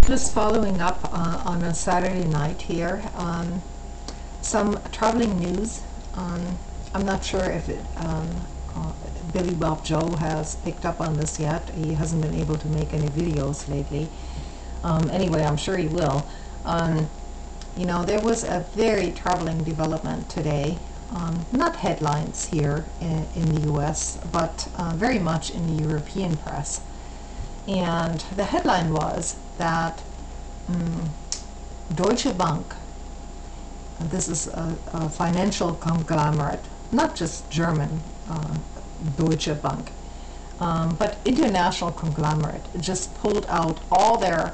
Just following up on a Saturday night here. Some traveling news. I'm not sure if Billy Bob Joe has picked up on this yet. He hasn't been able to make any videos lately. Anyway, I'm sure he will. There was a very troubling development today. Not headlines here in the US, but very much in the European press. And the headline was that Deutsche Bank, this is a financial conglomerate, not just German Deutsche Bank, but international conglomerate, just pulled out all their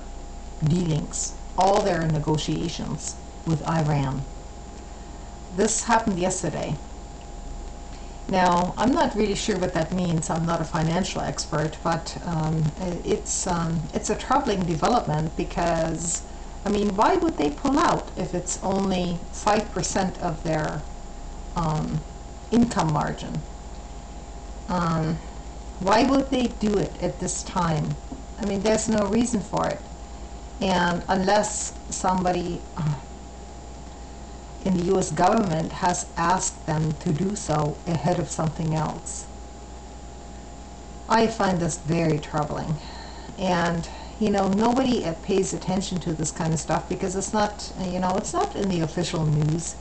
dealings, all their negotiations with Iran. This happened yesterday. Now, I'm not really sure what that means. I'm not a financial expert, but it's a troubling development because, why would they pull out if it's only 5% of their income margin? Why would they do it at this time? There's no reason for it. And unless somebody in the US government has asked them to do so ahead of something else. I find this very troubling. And, nobody pays attention to this kind of stuff because it's not, it's not in the official news.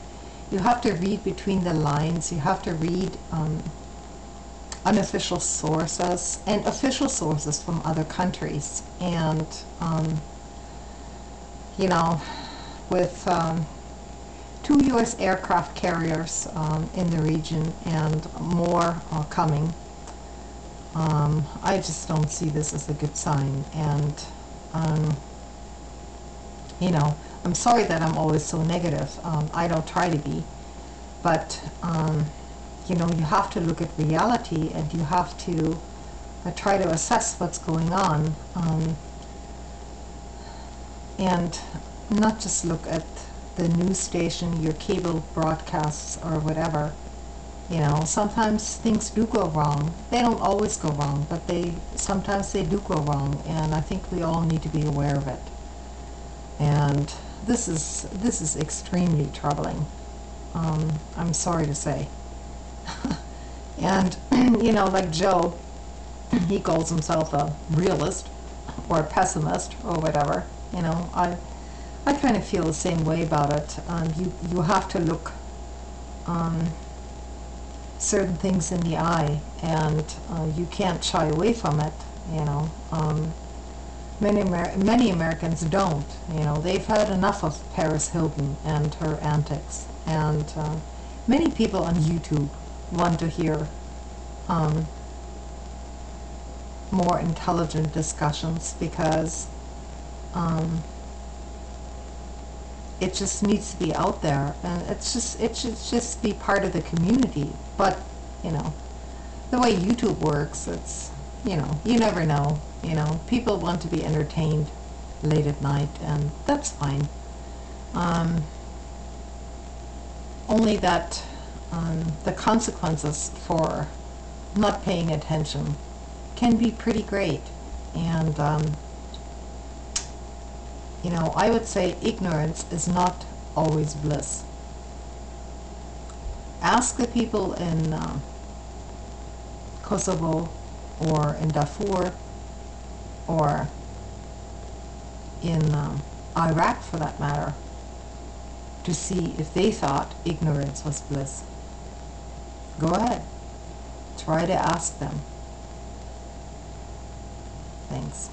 You have to read between the lines. You have to read unofficial sources and official sources from other countries. And, with 2 U.S. aircraft carriers in the region and more coming. I just don't see this as a good sign. And, I'm sorry that I'm always so negative. I don't try to be. But, you have to look at reality and you have to try to assess what's going on. And not just look at the news station, your cable broadcasts or whatever. Sometimes things do go wrong. They don't always go wrong, but sometimes they do go wrong, and I think we all need to be aware of it. And this is extremely troubling. I'm sorry to say. And like Joe, he calls himself a realist or a pessimist or whatever. I kind of feel the same way about it. You have to look certain things in the eye, and you can't shy away from it. Many Americans don't. They've had enough of Paris Hilton and her antics, and many people on YouTube want to hear more intelligent discussions because it just needs to be out there, and it should just be part of the community. But the way YouTube works, it's you never know. People want to be entertained late at night, and that's fine. Only that the consequences for not paying attention can be pretty great. And I would say ignorance is not always bliss. Ask the people in Kosovo or in Darfur or in Iraq, for that matter, to see if they thought ignorance was bliss. Go ahead. Try to ask them. Thanks.